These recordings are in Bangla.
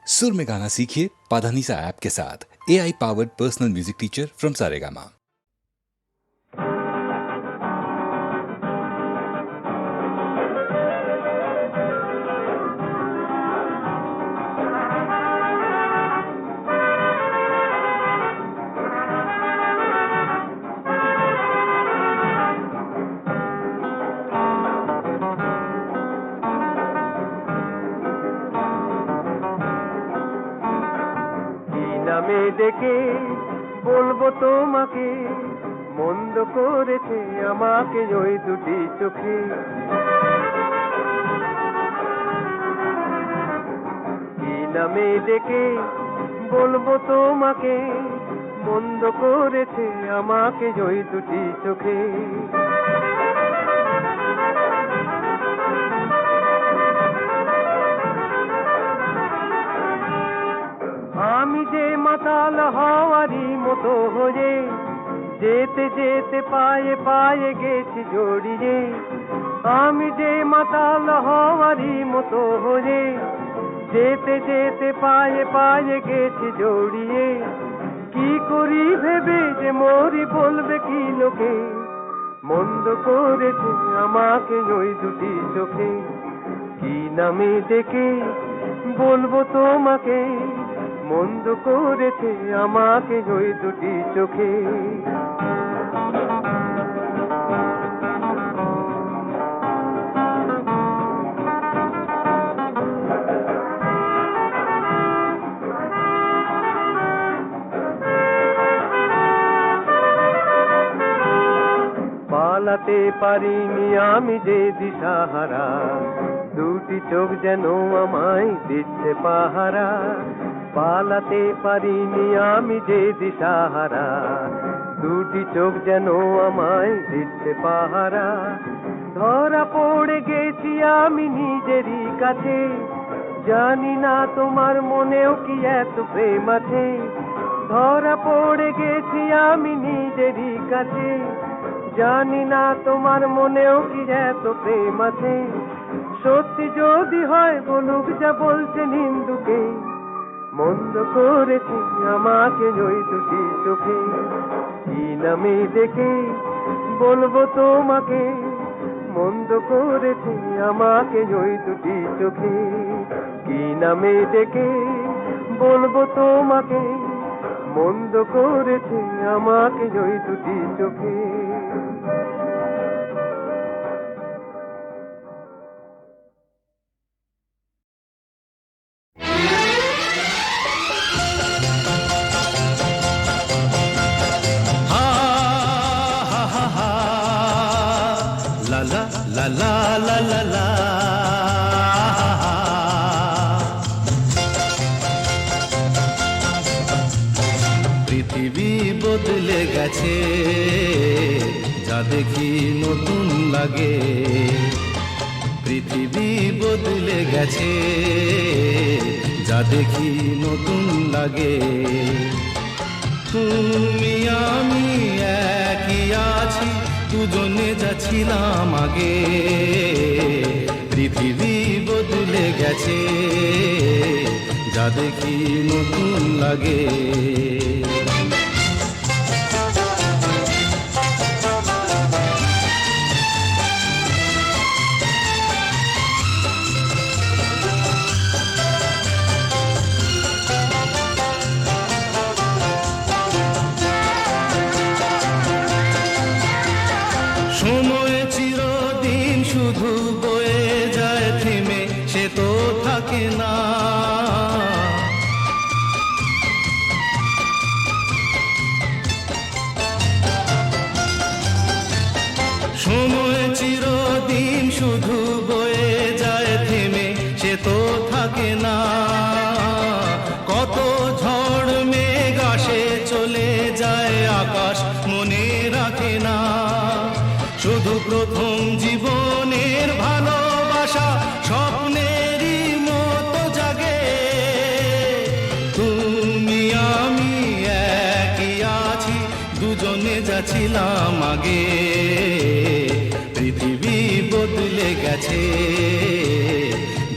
सुर में गाना सीखिए पाधानीसा ऐप के साथ। AI powered personal music teacher from Saregama. নামে ডেকে বলবো তোমাকে, মন্দ করেছে আমাকে ওই দুটি চোখে। কি নামে ডেকে বলবো তোমাকে, মন্দ করেছে আমাকে ওই দুটি চোখে। আমি যে মাতাল হওয়ারই মতো হয়ে, যেতে যেতে পায়ে পায়ে গেছি জড়িয়ে। আমি যে মাতাল হওয়ারই মতো হয়ে, যেতে যেতে পায়ে পায়ে গেছি জড়িয়ে। কি করি ভেবে যে মরি বলবে কি লোকে, মন্দ করেছে আমাকে ওই দুটি চোখে। কি নামে ডেকে বলবো তোমাকে, মন্দ করেছে আমাকে ওই দুটি চোখে। পালাতে পারিনি আমি যে দিশাহারা, দুটি চোখ যেন আমায় দিচ্ছে পাহারা। পালাতে পারিনি আমি যে দিশাহারা, দুটি চোখ যেন আমায় দিচ্ছে পাহারা। ধরা পড়ে গেছি আমি নিজেরই কাছে, জানি না তোমার মনেও কি এত প্রেম আছে। ধরা পড়ে গেছি আমি নিজেরই কাছে, জানি না তোমার মনেও কি এত প্রেম আছে। সত্যি যদি হয় বলুক যা বলছে নিন্দুকে, মন্দ করেছে আমাকে ওই দুটি চোখে। কি নামে ডেকে বলবো তোমাকে, মন্দ করেছে আমাকে ওই দুটি চোখে। কি নামে ডেকে বলবো তোমাকে, মন্দ করেছে আমাকে ওই দুটি চোখে। La la la la la, পৃথিবী বদলে গেছে, যা দেখি নতুন লাগে। পৃথিবী বদলে গেছে, যা দেখি নতুন লাগে। তুমি আমি একই আছি, দুজনে যাচ্ছিলাম আগে। পৃথিবী বদলে গেছে, যা দেখি নতুন লাগে। সময় চিরদিন শুধু বয়ে যায় থেমে, সে তো থাকে না। সময় চিরদিন শুধু বয়ে যায় থেমে, সে তো থাকে না। কত ঝড় মেঘ আসে চলে যায়, আকাশ মনে রাখে না। শুধু প্রথম জীবনের ভালোবাসা স্বপ্নেরই মতো জাগে। তুমি আমি একই আছি, দুজনে যাচ্ছিলাম আগে। পৃথিবী বদলে গেছে,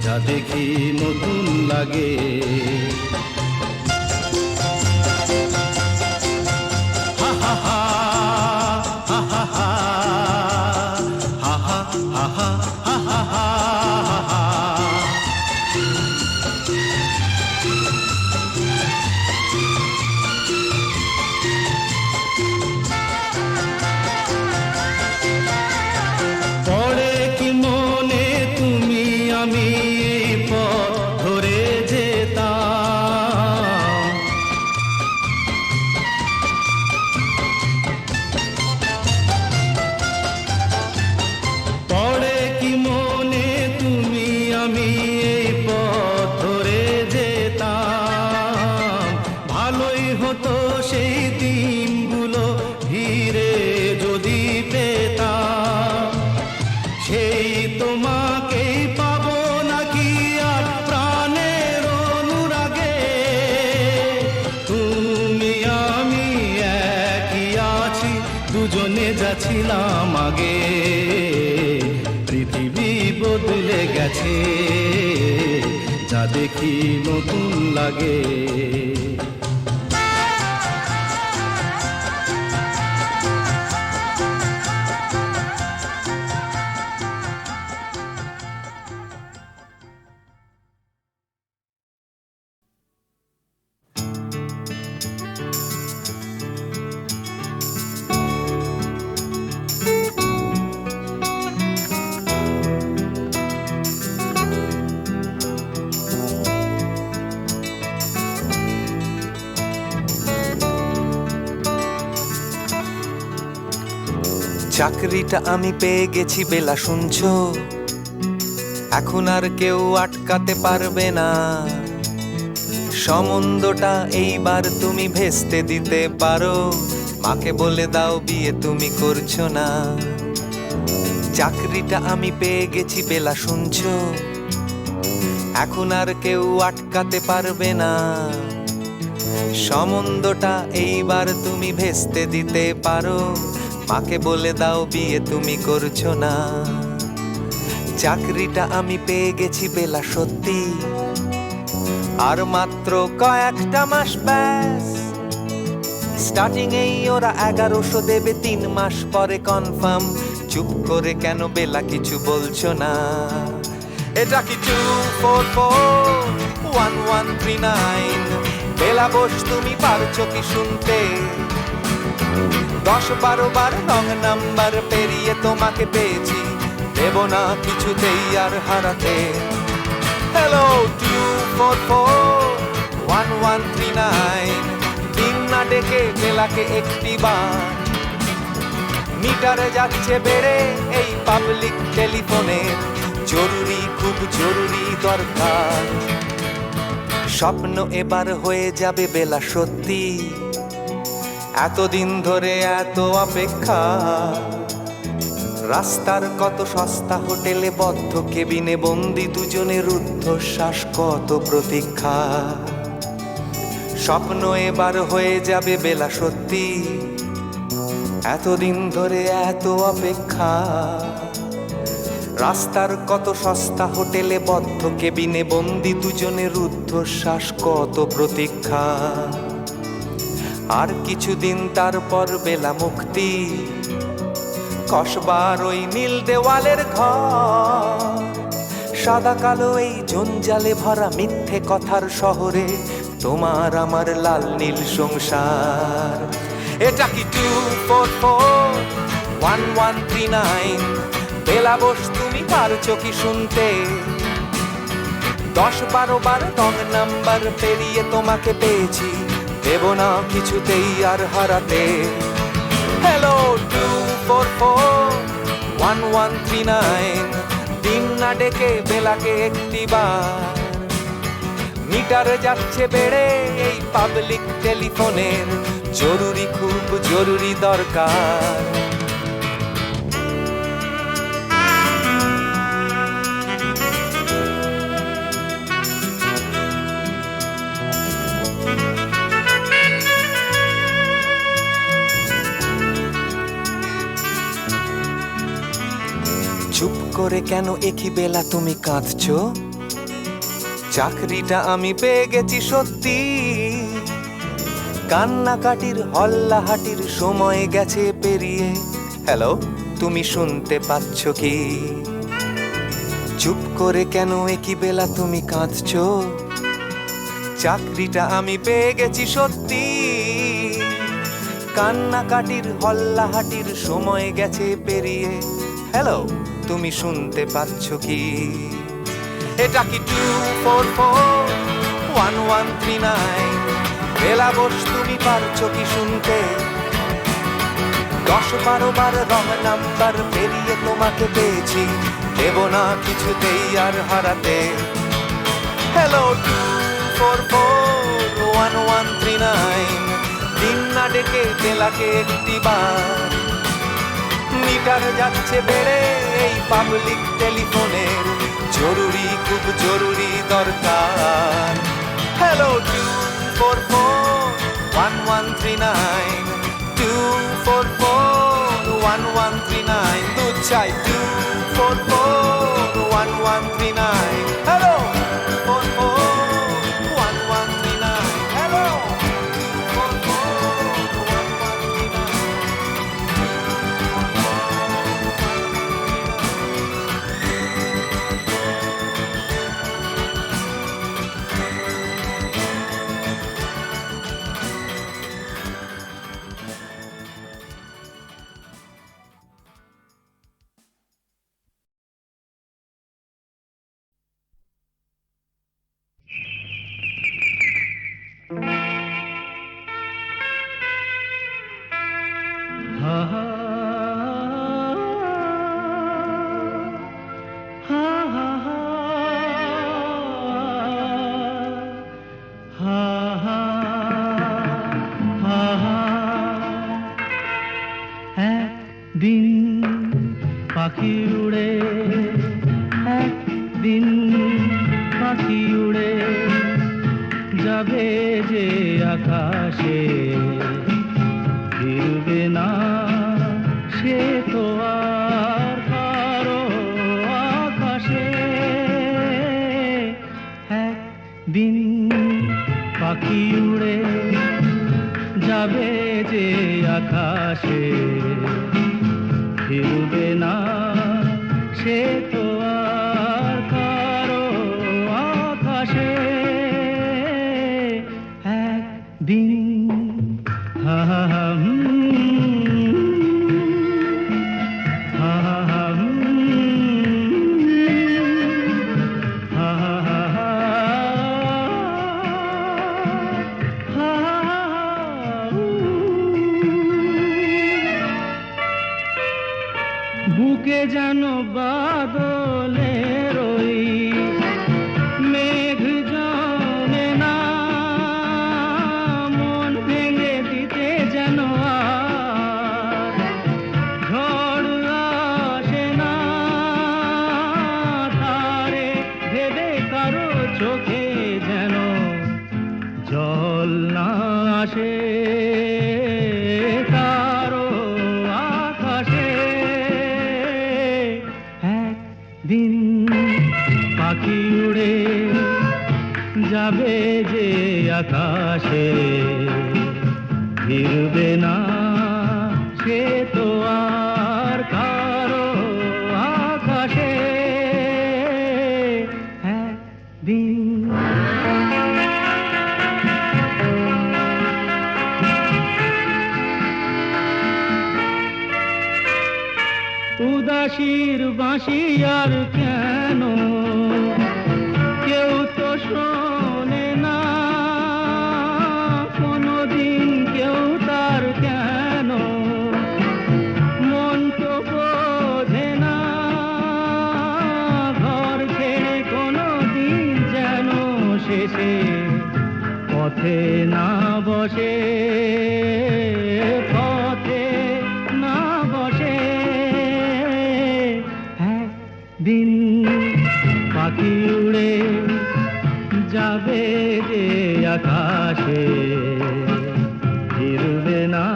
যা দেখি নতুন লাগে। যাচ্ছিলাম আগে, পৃথিবী বদলে গেছে, যা দেখি নতুন লাগে। চাকরিটা আমি পেয়ে গেছি বেলা, শুনছো? এখন আর কেউ আটকাতে পারবে না। সম্বন্ধটা এইবার তুমি ভেস্তে দিতে পারো, মাকে বলে দাও বিয়ে তুমি করছো না। চাকরিটা আমি পেয়ে গেছি বেলা, শুনছো? এখন আর কেউ আটকাতে পারবে না। সম্বন্ধটা এইবার তুমি ভেস্তে দিতে পারো, মাকে বলে দাও বিয়ে তুমি করছো না। চাকরিটা আমি পেয়ে গেছি বেলা, সত্যি আর মাত্র কয়েকটা মাস ব্যাস। স্টার্টিং এই ওরা 1100 দেবে, 3 মাস পরে কনফার্ম। চুপ করে কেন বেলা কিছু বলছো না? এটা কি 2441139? বেলা বোস তুমি পারছো কি শুনতে? 10-12 বার রং নাম্বার পেরিয়ে তোমাকে পেয়েছি, দেব না কিছুতেই আর হারাতে। হ্যালো 2441139, দিন না ডেকে বেলাকে একটি বার। মিটারে যাচ্ছে বেড়ে এই পাবলিক টেলিফোনের, জরুরি খুব জরুরি দরকার। স্বপ্ন এবার হয়ে যাবে বেলা, সত্যি এতদিন ধরে এত অপেক্ষা। রাস্তার কত সস্তা হোটেলে বদ্ধ কেবিনে বন্দি দুজনের রুদ্ধশ্বাস, কত প্রতীক্ষা। স্বপ্ন এবার হয়ে যাবে বেলা, সত্যি এতদিন ধরে এত অপেক্ষা। রাস্তার কত সস্তা হোটেলে বদ্ধ কেবিনে বন্দি দুজনের রুদ্ধশ্বাস, কত প্রতীক্ষা। আর কিছুদিন তারপর বেলা মুক্তি, কসবার ওই নীল দেওয়ালের ঘর। সাদা কালো এই জঞ্জালে ভরা মিথ্যে কথার শহরে তোমার আমার লাল নীল সংসার। এটা কি 2441139? বেলা বোস তুমি পারছো কি শুনতে? 10-12 বার রং নাম্বার পেরিয়ে তোমাকে পেয়েছি, দেব না কিছুতেই আর হারাতে। হ্যালো 2441139, দিন না ডেকে বেলাকে একটি বার। মিটারে যাচ্ছে বেড়ে এই পাবলিক টেলিফোনের, জরুরি খুব জরুরি দরকার। চুপ করে কেন একই বেলা তুমি কাঁদছো? চাকরিটা আমি পেয়ে গেছি সত্যি, কান্নাকাটির হল্লাহাটির সময় গেছে পেরিয়ে। হ্যালো তুমি শুনতে পাচ্ছ কি? চুপ করে কেন একই বেলা তুমি কাঁদছো? চাকরিটা আমি পেয়ে গেছি সত্যি, কান্নাকাটির হল্লাহাটির সময় গেছে পেরিয়ে। হ্যালো তুমি শুনতে পাচ্ছ কি? এটা কি 2441139? বেলা বোস তুমি পারছো কি শুনতে? 10-12 বার রং নাম্বার পেরিয়ে তোমাকে পেয়েছি, দেব না কিছুতেই আর হারাতে। হ্যালো 2441139, দিন না ডেকে বেলাকে একটি বার। মিটার যাচ্ছে বেড়ে এই পাবলিক টেলিফোনের, জরুরি খুব জরুরি দরকার। হ্যালো 2441139, 2441139। চাই 2441139 হ্যালো 2441139 হ্যালো 2441139 একদিন পাখি উড়ে, একদিন পাখি উড়ে যাবে যে আকাশে, ফিরবে না সে তো আর কারো আকাশে। একদিন পাখি উড়ে যাবে যে আকাশে, ফিরবে না সে তো আর কারো আকাশে। একদিন হা হা হা হা হা বুকে যেন বাদলের ওই মেঘ জমে না, মন ভেঙে দিতে যেন আর ঝড় আসে না, তারে ভেবে কারো চোখে যেন জল না আসে, কারো আকাশে। একদিন পাখি উড়ে যাবে যে আকাশে, ফিরবে না সে তো আর কারো আকাশে। একদিন উদাসীর বাঁশি আর কেন কেউ তো শোনে না, কোনোদিন কেউ তার কেন মন তো বোঝে না, ঘর ছেড়ে কোনোদিন যেন শেষে পথে না বসে, পথে না বসে। একদিন পাখি উড়ে যাবে যে আকাশে, ফিরবে না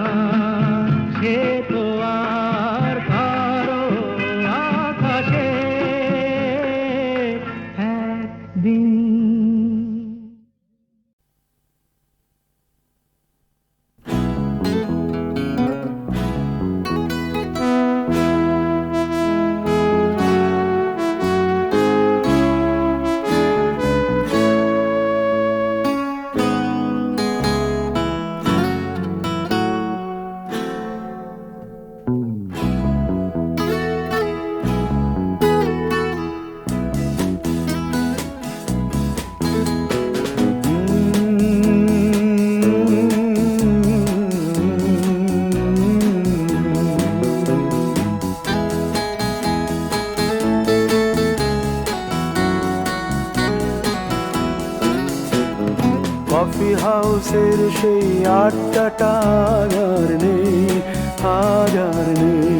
সে তো আর কারো আকাশে। একদিন কফি হাউসের সেই আড্ডাটা আর নেই, আজ আর নেই।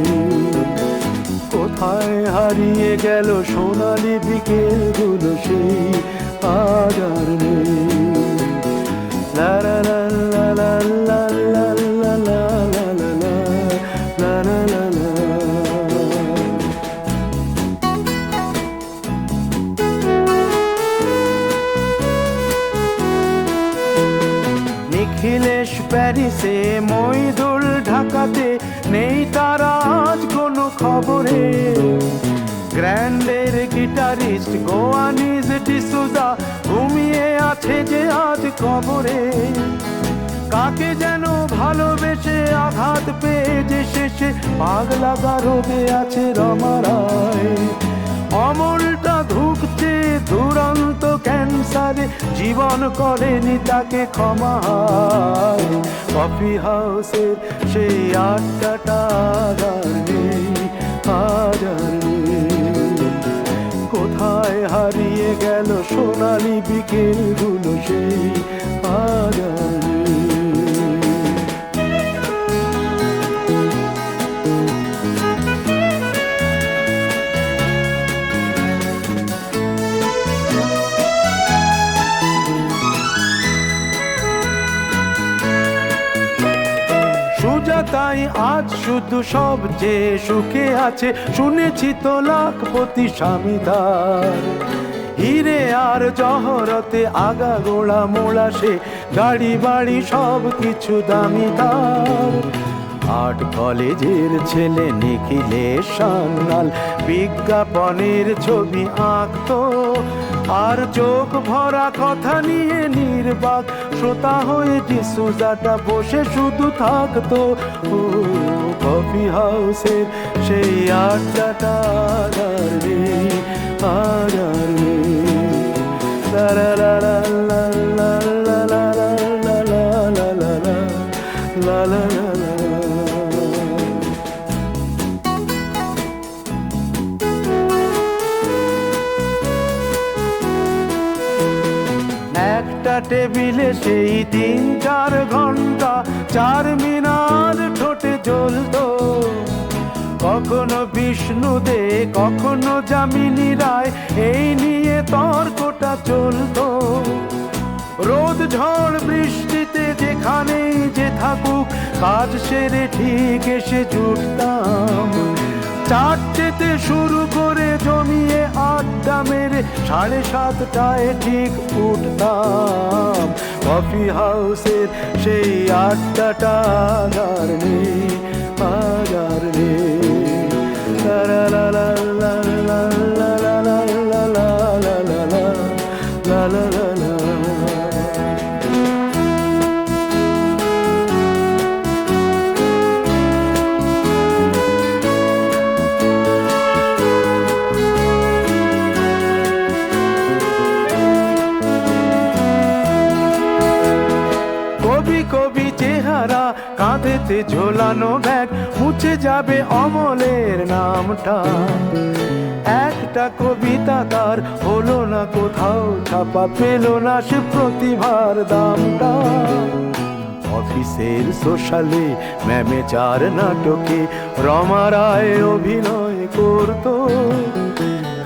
কোথায় হারিয়ে গেল সোনালি বিকেলগুলো সেই, আজ আর নেই। লা লা লা লা লা লা লা লা লা লা লা লা লা লা লা। নিখিলেশ প্যারিসে, মইদুল ঢাকাতে, নেই তারা আজ কোনো খবরে। গ্র্যান্ডের গিটারিস্ট গোয়ানিজ ডিসুজা ঘুমিয়ে আছে যে আজ কবরে। কাকে যেন ভালোবেসে আঘাত পেয়ে যে শেষে পাগলা গারদে আছে রমা রায়। অমলটা ধুকছে দুরন্ত ক্যান্সারে, জীবন করেনি তাকে ক্ষমা। কফি হাউসের সেই আড্ডাটা আর নেই, আজ আর নেই। কোথায় হারিয়ে গেল সোনালি বিকেলগুলো সেই, আজ আর নেই। সুজাতাই আজ শুধু সবচেয়ে সুখে আছে, শুনেছি তো লাখপতি স্বামীদার। হিরে আর জহরতে আগা গোড়া মোড়া সে, গাড়ি বাড়ি সব কিছু দামিদার। আর্ট কলেজের ছেলে নিখিলেশ সান্যাল বিজ্ঞাপনের ছবি আঁকতো, আর চোখ ভরা কথা নিয়ে নির্বাক শ্রোতা হয়ে ডিসুজাটা বসে শুধু থাকতো। ও কফি হাউসের সেই আড্ডাটা আর নেই, আর নেই। লা লা লা লা লা লা লা লা লা লা লা লা লা লা। একটা টেবিলে সেই 3-4 ঘন্টা চার মিনার ঠোঁটে জ্বলতো। কখনো বিষ্ণু দে, কখনো যামিনী রায়, এই নিয়ে তর্কটা চলতো। রোদ ঝড় বৃষ্টিতে যেখানেই যে থাকুক, কাজ সেরে ঠিক এসে জুটতাম। 4টেতে শুরু করে জমিয়ে আড্ডা মেরে 7:30টায় ঠিক উঠতাম। কফি হাউসের সেই আড্ডাটা আর নেই, আর নেই। লা লা লা লা লা লা লা লা লা লা লা লা লা লা লা লা। কবি চেহারা, কাঁধেতে ঝোলানো ব্যাগ, মুছে যাবে অমলের নামটা। একটা কবিতা তার হলো না কোথাও ছাপা, পেল না সে প্রতিভার দামটা। অফিসের সোশ্যালে ম্যামেচার নাটকে রমা রায় অভিনয় করতো।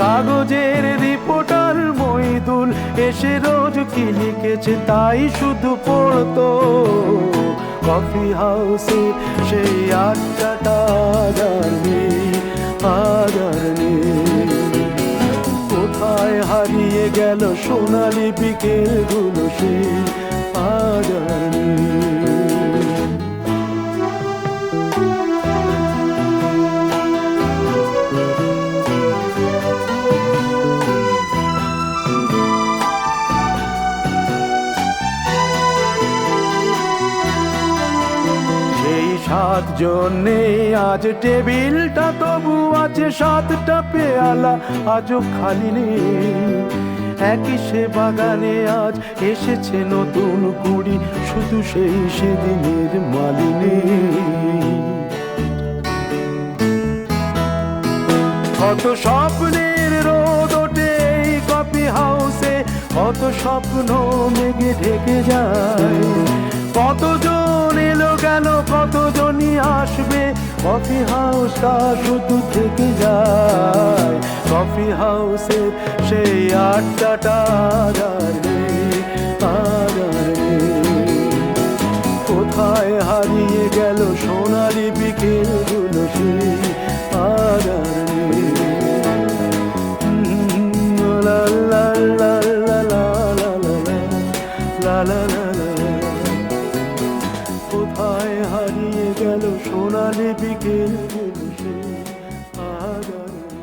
কাগজের রিপোর্টার মইদুল এসে রোজ কি লিখেছে তাই শুধু পড়তো। কফি হাউসে সেই আড্ডাটা আর নেই, আর নেই। কোথায় হারিয়ে গেল সোনালি বিকেলগুলো সেই, আর নেই। সেই 7 জন নেই আজ টেবিলটা, তবু আছে 7টা পেয়ালা আজও খালি নেই। একই সে বাগানে আজ এসেছে নতুন কুড়ি, শুধু সেই সেদিনের মালিনী। কত স্বপ্নের রোদ ওঠে এই কফি হাউসে, কত স্বপ্ন মেঘে ঢেকে যায়। কতজন এলো গেল, কতজনই আসবে, কফি হাউসটা শুধু থেকে যায়। কফি হাউসের সেই আড্ডাটা আর নেই, আর নেই। কোথায় হারিয়ে গেল সোনালি বিকেলগুলো সেই, আর নেই। লা লা লা লা লা লা লা লা লা লা। সোনালি বিকেল গুলো সেই আজ আর নেই।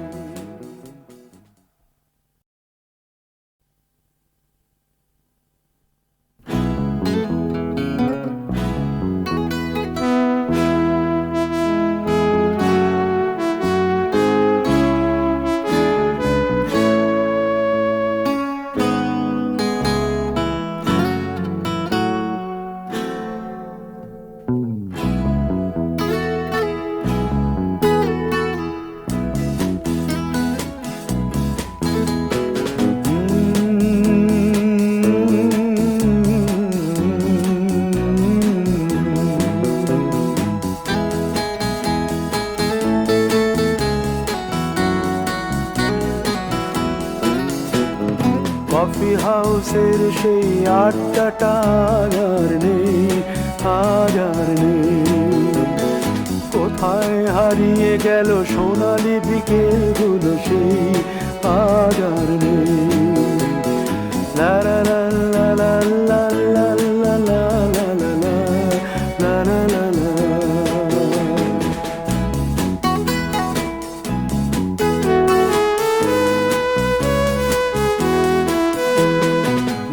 কফি হাউসের সেই আড্ডাটা আর নেই, আজ আর নেই। কোথায় হারিয়ে গেল সোনালি বিকেলগুলো সেই আজ আর নেই। লা লা লা লা লা লা লা লা লা লা লা লা লা লা।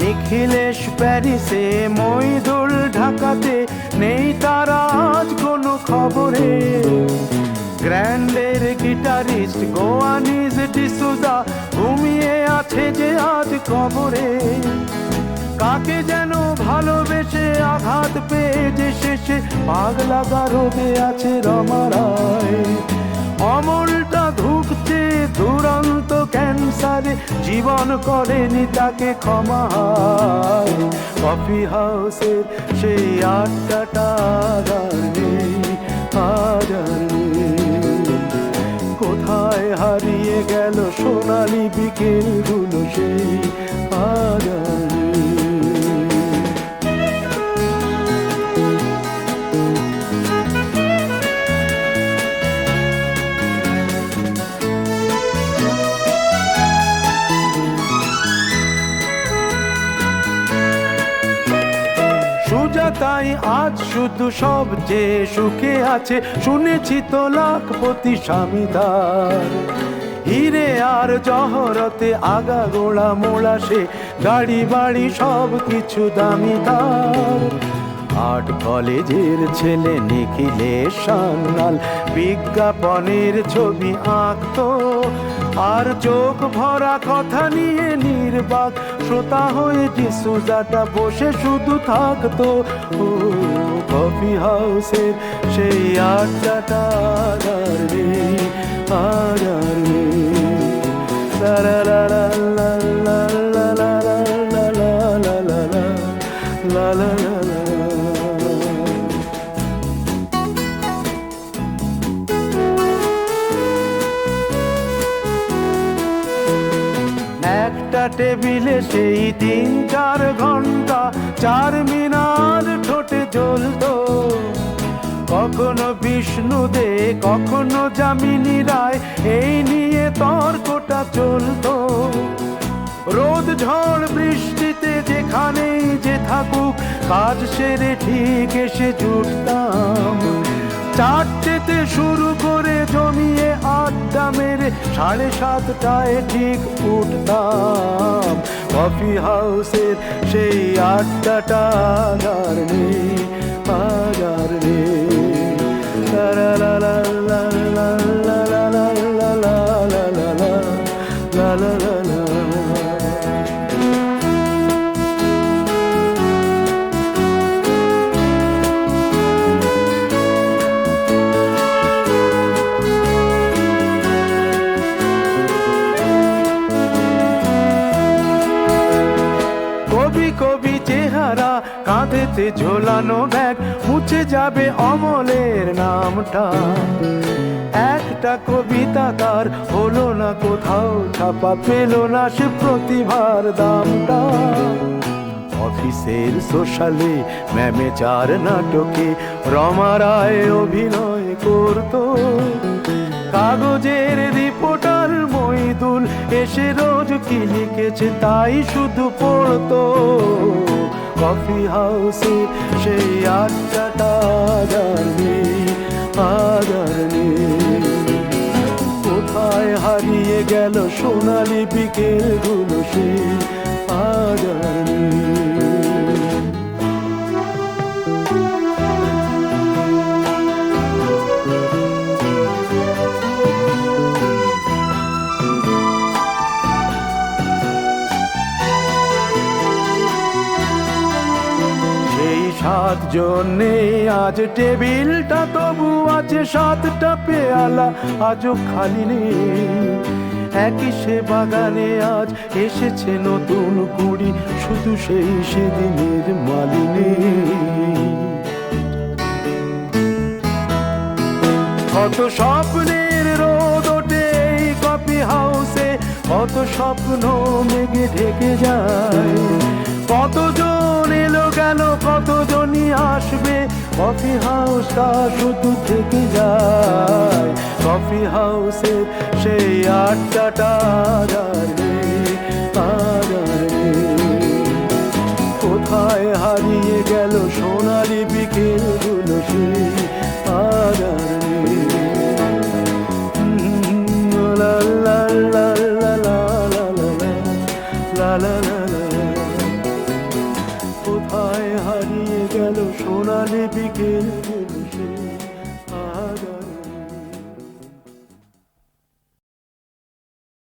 নিখিলেশ প্যারিসে, মইদুল ঢাকাতে, নেই তারা আজ কোনো খবরে। গ্র্যান্ডের গিটারিস্ট গোয়ানিজ ডিসুজা ঘুমিয়ে আছে যে আজ কবরে। কাকে যেন ভালোবেসে আঘাত পেয়ে যে শেষে পাগলা গারদে আছে রমা রায়। অমলটা ধুকছে দুরন্ত ক্যান্সারে, জীবন করেনি তাকে ক্ষমা। কফি হাউসের সেই আড্ডাটা আর নেই, আজ আর নেই। কোথায় হারিয়ে গেল সোনালি বিকেলগুলো সেই আজ আর নেই। সুজাতাই আজ শুধু সবচেয়ে সুখে আছে, শুনেছি তো লাখপতি স্বামীদার। হিরে আর জহরতে আগা গোড়া মোড়া সে, গাড়ি বাড়ি সব কিছু দামিদার। আর্ট কলেজের ছেলে নিখিলেশ সান্যাল বিজ্ঞাপনের ছবি আঁকতো, আর চোখ ভরা কথা নিয়ে নির্বাক শ্রোতা হয়ে ডিসুজাটা বসে শুধু থাকতো। ও কফি হাউসের সেই আড্ডাটা আর নেই, আজ আর নেই। লা লা লা লা লা লা লা লা লা লা লা লা লা লা লা লা। একটা টেবিলে সেই 3-4 ঘন্টা চার মিনার ঠোঁটে জ্বলতো। কখনো বিষ্ণু দে, কখনো যামিনী রায়, এই নিয়ে তর্কটা চলতো। রোদ ঝড় বৃষ্টিতে যেখানেই যে থাকুক, কাজ সেরে ঠিক এসে জুটতাম। 4টেতে শুরু করে জমিয়ে আড্ডা মেরে 7:30টায় ঠিক উঠতাম। কফি হাউসের সেই আড্ডাটা আর নেই, আজ আর নেই। লা লা লা লা লা লা লা লা লা লা লা লা লা লা লা লা। কবি কবি চেহারা, কাঁধেতে ঝোলানো ব্যাগ, মুছে যাবে অমলের নামটা। একটা কবিতা তার হলো না কোথাও ছাপা, পেল না সে প্রতিভার দামটা। অফিসের সোশ্যালে ম্যামেচার নাটকে রমা রায় অভিনয় করতো। কাগজের রিপোর্টার মইদুল এসে রোজ কি লিখেছে তাই শুধু পড়তো। কফি হাউসে সেই আড্ডাটা আর নেই, আজ আর নেই। কোথায় হারিয়ে গেল সোনালি বিকেলগুলো সেই আজ আর নেই। সেই 7 জন নেই আজ টেবিলটা, তবু আছে 7টা পেয়ালা আজও খালি নেই। একই সে বাগানে আজ এসেছে নতুন কুড়ি, শুধু সেই সেদিনের মালিনী। কত স্বপ্নের রোদ ওঠে এই কফি হাউসে, কত স্বপ্ন মেঘে ঢেকে যায়। কতজন এলো গেল, কতজনই আসবে, কফি হাউসটা শুধু থেকে যায়। কফি হাউসের সেই আড্ডাটা আজ আর নেই, আজ আর নেই। কোথায় হারিয়ে গেল সোনালি বিকেলগুলো সেই আজ আর নেই। লা লা লা লা লা লা লা লা লা লা। কোথায় হারিয়ে গেল সোনালি বিকেলগুলো